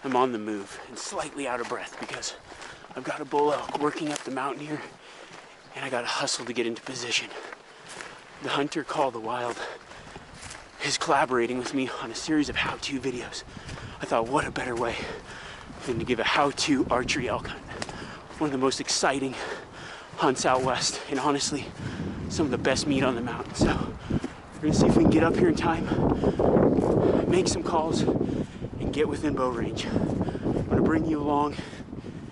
I'm on the move and slightly out of breath because I've got a bull elk working up the mountain here, and I gotta hustle to get into position. The hunter Call the Wild is collaborating with me on a series of how-to videos. I thought, what a better way than to give a how-to archery elk hunt. One of the most exciting hunts out west, and honestly, some of the best meat on the mountain. So we're gonna see if we can get up here in time, make some calls, and get within bow range. I'm gonna bring you along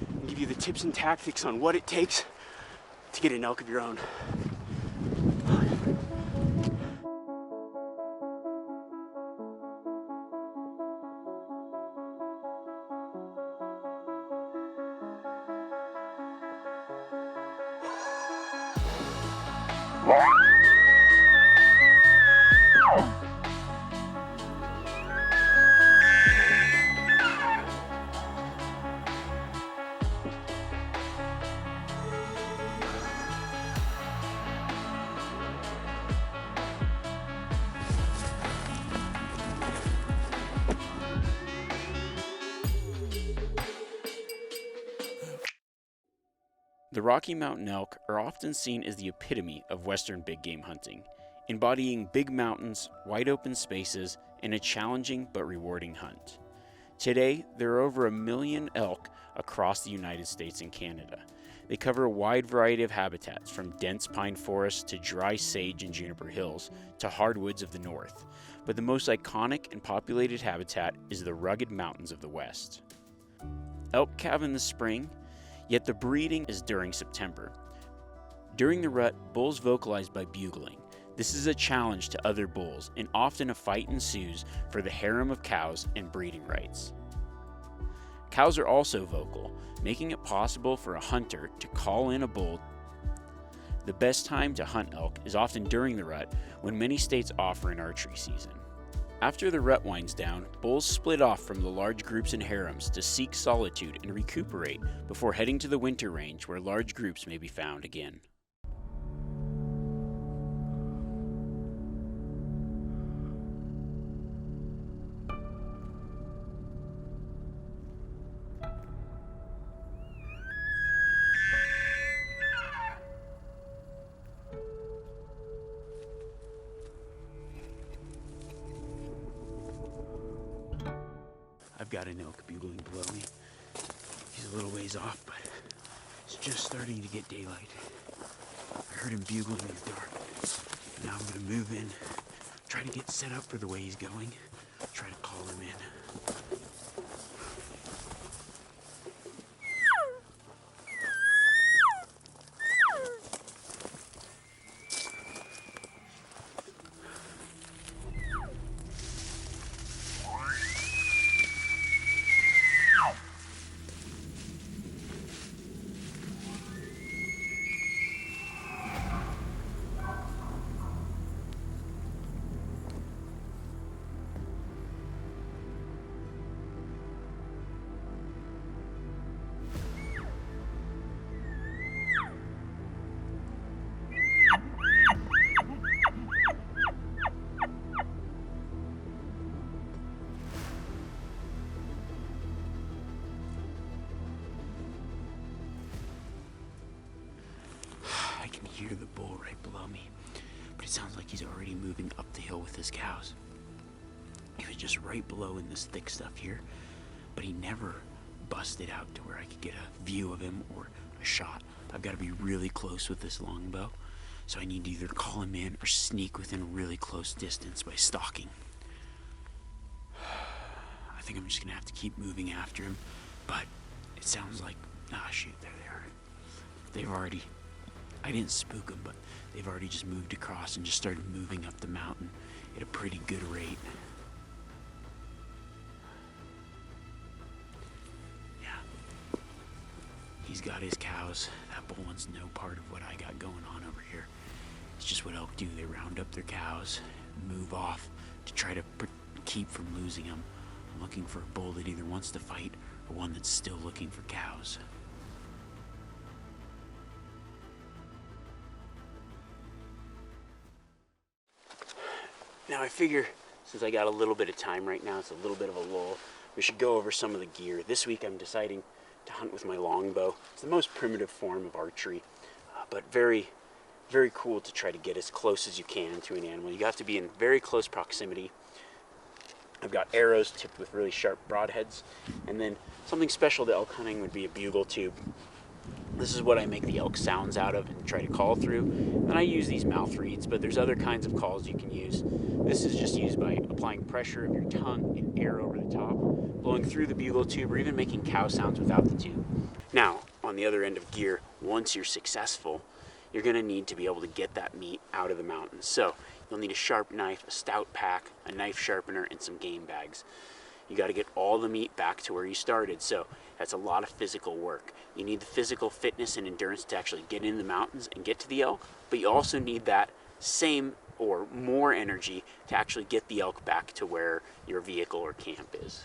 and give you the tips and tactics on what it takes to get an elk of your own. The Rocky Mountain elk are often seen as the epitome of Western big game hunting, embodying big mountains, wide open spaces, and a challenging but rewarding hunt. Today, there are over 1 million elk across the United States and Canada. They cover a wide variety of habitats, from dense pine forests to dry sage and juniper hills to hardwoods of the north. But the most iconic and populated habitat is the rugged mountains of the west. Elk calve in the spring, yet the breeding is during September. During the rut, bulls vocalize by bugling. This is a challenge to other bulls, and often a fight ensues for the harem of cows and breeding rights. Cows are also vocal, making it possible for a hunter to call in a bull. The best time to hunt elk is often during the rut, when many states offer an archery season. After the rut winds down, bulls split off from the large groups and harems to seek solitude and recuperate before heading to the winter range, where large groups may be found again. I've got an elk bugling below me. He's a little ways off, but it's just starting to get daylight. I heard him bugling in the dark. Now I'm gonna move in, try to get set up for the way he's going, try to call him in. Hear the bull right below me, but it sounds like he's already moving up the hill with his cows. He was just right below in this thick stuff here, but he never busted out to where I could get a view of him or a shot. I've got to be really close with this longbow, so I need to either call him in or sneak within a really close distance by stalking. I think I'm just gonna have to keep moving after him, but it sounds like, shoot, there they are. They've already, I didn't spook them, but they've already just moved across and just started moving up the mountain at a pretty good rate. Yeah. He's got his cows. That bull wants no part of what I got going on over here. It's just what elk do. They round up their cows, move off to try to keep from losing them. I'm looking for a bull that either wants to fight or one that's still looking for cows. Now I figure since I got a little bit of time right now, it's a little bit of a lull, we should go over some of the gear. This week I'm deciding to hunt with my longbow. It's the most primitive form of archery, but very, very cool to try to get as close as you can to an animal. You have to be in very close proximity. I've got arrows tipped with really sharp broadheads, and then something special to elk hunting would be a bugle tube. This is what I make the elk sounds out of and try to call through. And I use these mouth reeds, but there's other kinds of calls you can use. This is just used by applying pressure of your tongue and air over the top, blowing through the bugle tube, or even making cow sounds without the tube. Now, on the other end of gear, once you're successful, you're going to need to be able to get that meat out of the mountains. So you'll need a sharp knife, a stout pack, a knife sharpener, and some game bags. You got to get all the meat back to where you started, so that's a lot of physical work. You need the physical fitness and endurance to actually get in the mountains and get to the elk, but you also need that same or more energy to actually get the elk back to where your vehicle or camp is.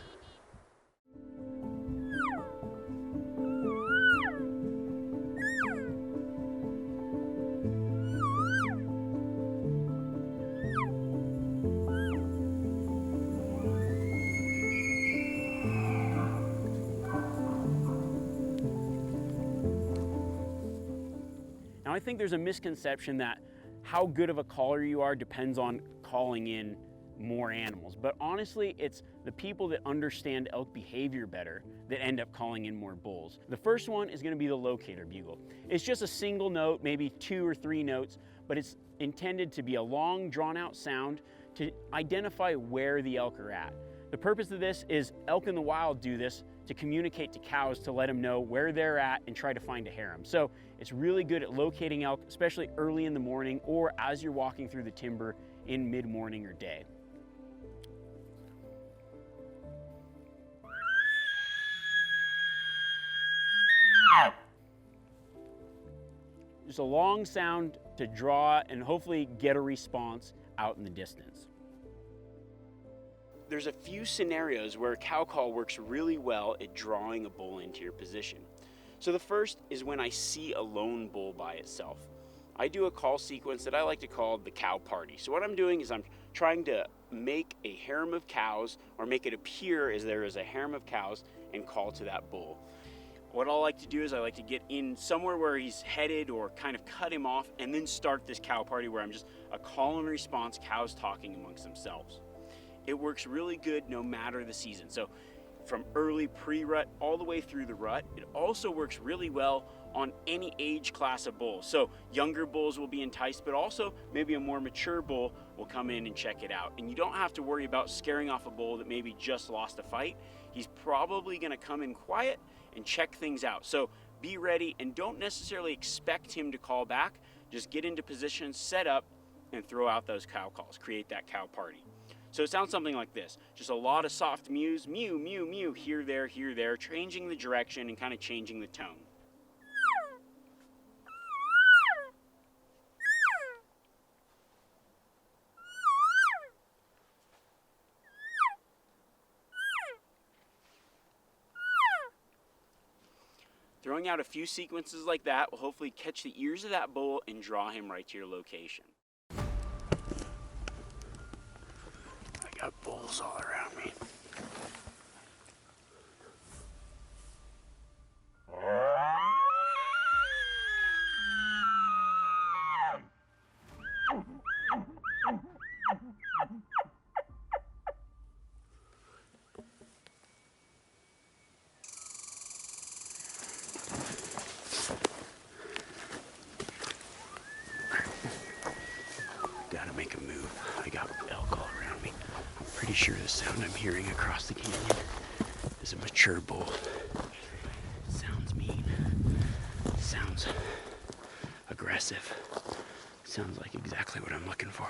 Now, I think there's a misconception that how good of a caller you are depends on calling in more animals. But honestly, it's the people that understand elk behavior better that end up calling in more bulls. The first one is going to be the locator bugle. It's just a single note, maybe 2 or 3 notes, but it's intended to be a long, drawn-out sound to identify where the elk are at. The purpose of this is elk in the wild do this to communicate to cows to let them know where they're at and try to find a harem. So it's really good at locating elk, especially early in the morning or as you're walking through the timber in mid-morning or day. Just a long sound to draw and hopefully get a response out in the distance. There's a few scenarios where a cow call works really well at drawing a bull into your position. So the first is when I see a lone bull by itself. I do a call sequence that I like to call the cow party. So what I'm doing is I'm trying to make a harem of cows, or make it appear as there is a harem of cows, and call to that bull. What I like to do is I like to get in somewhere where he's headed or kind of cut him off, and then start this cow party where I'm just a call and response, cows talking amongst themselves. It works really good no matter the season. So from early pre-rut all the way through the rut. It also works really well on any age class of bulls. So younger bulls will be enticed, but also maybe a more mature bull will come in and check it out. And you don't have to worry about scaring off a bull that maybe just lost a fight. He's probably gonna come in quiet and check things out. So be ready and don't necessarily expect him to call back. Just get into position, set up, and throw out those cow calls. Create that cow party. So it sounds something like this. Just a lot of soft mews, mew, mew, mew, here, there, changing the direction and kind of changing the tone. Throwing out a few sequences like that will hopefully catch the ears of that bull and draw him right to your location. I got bulls all around me. Gotta make a move. I got elk all around me. I'm pretty sure the sound I'm hearing across the canyon is a mature bull. Sounds mean. Sounds aggressive. Sounds like exactly what I'm looking for.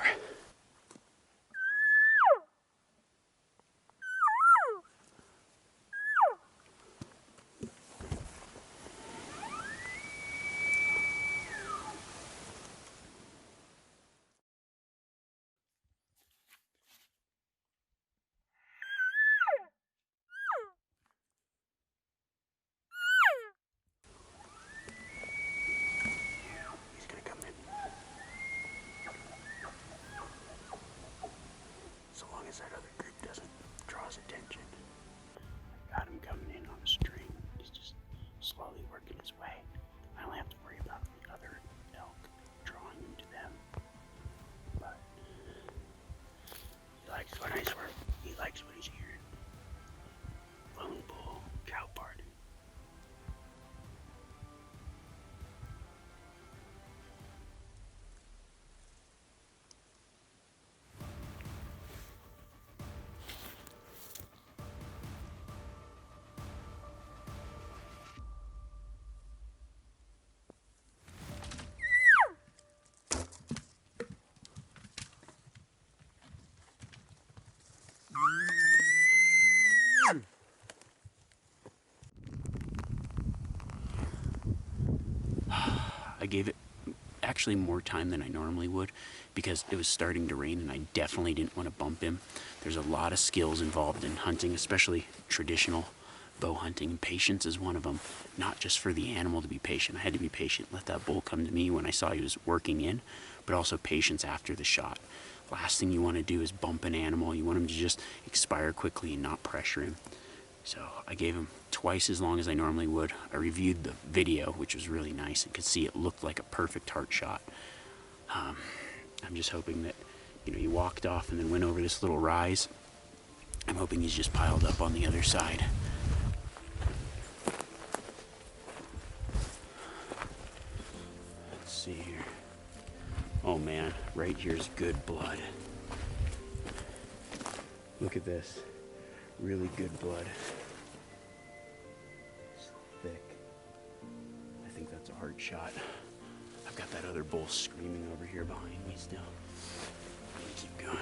as that other group doesn't draw his attention. Got him coming in on a string. He's just slowly working his way. I only have to worry about the other elk drawing him to them. But he likes when I swear. He likes what he's hearing. Lone bull, cow party. I gave it actually more time than I normally would because it was starting to rain and I definitely didn't want to bump him. There's a lot of skills involved in hunting, especially traditional bow hunting, and patience is one of them. Not just for the animal to be patient. I had to be patient, let that bull come to me when I saw he was working in, but also patience after the shot. Last thing you want to do is bump an animal. You want him to just expire quickly and not pressure him. So I gave him twice as long as I normally would. I reviewed the video, which was really nice, and could see it looked like a perfect heart shot. I'm just hoping that, he walked off and then went over this little rise. I'm hoping he's just piled up on the other side. Let's see here. Oh man, right here's good blood. Look at this. Really good blood. It's thick. I think that's a heart shot. I've got that other bull screaming over here behind me still. Let me keep going.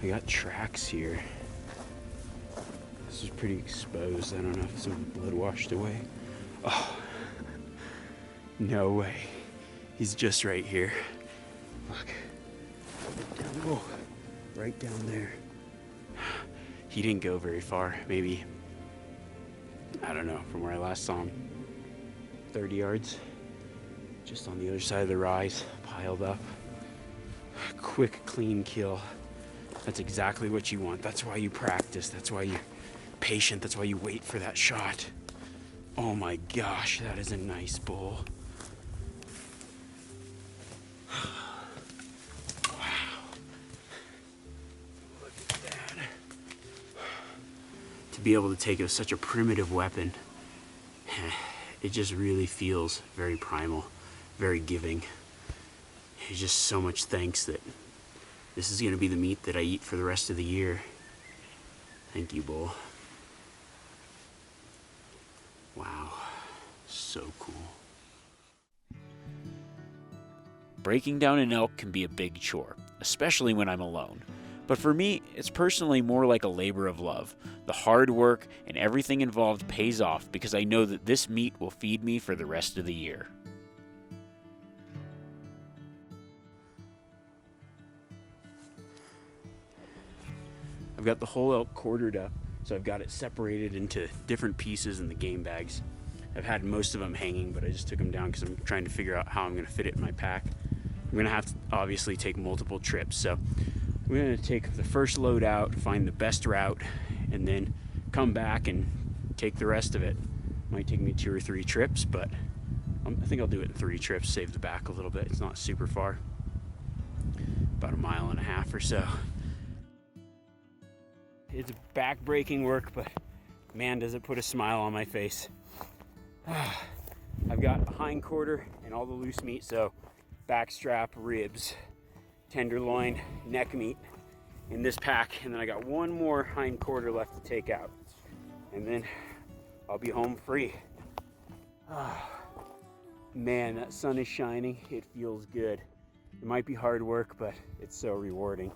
I got tracks here. This is pretty exposed. I don't know if some blood washed away. Oh, no way. He's just right here. Look. Oh, right down there. He didn't go very far. Maybe, I don't know, from where I last saw him, 30 yards. Just on the other side of the rise, piled up. Quick, clean kill. That's exactly what you want. That's why you practice. That's why you're patient. That's why you wait for that shot. Oh my gosh, that is a nice bull. Wow. Look at that. To be able to take such a primitive weapon, it just really feels very primal, very giving. It's just so much thanks that this is going to be the meat that I eat for the rest of the year. Thank you, bull. Wow, so cool. Breaking down an elk can be a big chore, especially when I'm alone. But for me, it's personally more like a labor of love. The hard work and everything involved pays off because I know that this meat will feed me for the rest of the year. I've got the whole elk quartered up, so I've got it separated into different pieces in the game bags. I've had most of them hanging, but I just took them down because I'm trying to figure out how I'm going to fit it in my pack. I'm going to have to obviously take multiple trips, so I'm going to take the first load out, find the best route, and then come back and take the rest of it. Might take me 2 or 3 trips, but I think I'll do it in 3 trips, save the back a little bit. It's not super far, about 1.5 miles or so. It's back-breaking work, but man, does it put a smile on my face. I've got a hind quarter and all the loose meat, so back strap, ribs, tenderloin, neck meat in this pack, and then I got one more hind quarter left to take out, and then I'll be home free. Man, that sun is shining. It feels good. It might be hard work, but it's so rewarding.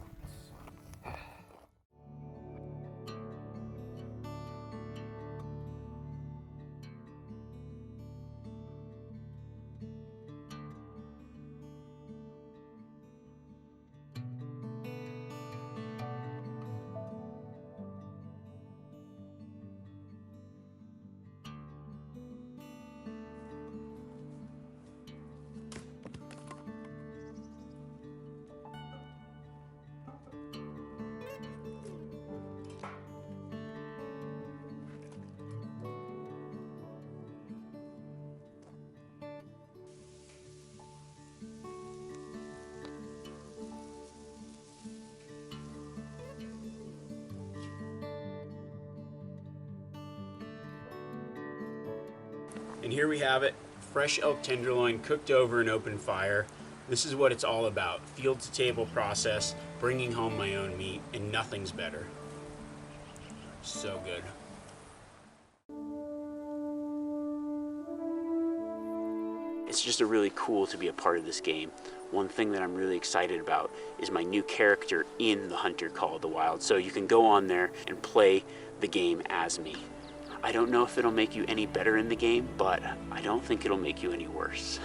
And here we have it, fresh elk tenderloin cooked over an open fire. This is what it's all about, field to table process, bringing home my own meat, and nothing's better. So good. It's just really cool to be a part of this game. One thing that I'm really excited about is my new character in the Hunter Call of the Wild. So you can go on there and play the game as me. I don't know if it'll make you any better in the game, but I don't think it'll make you any worse.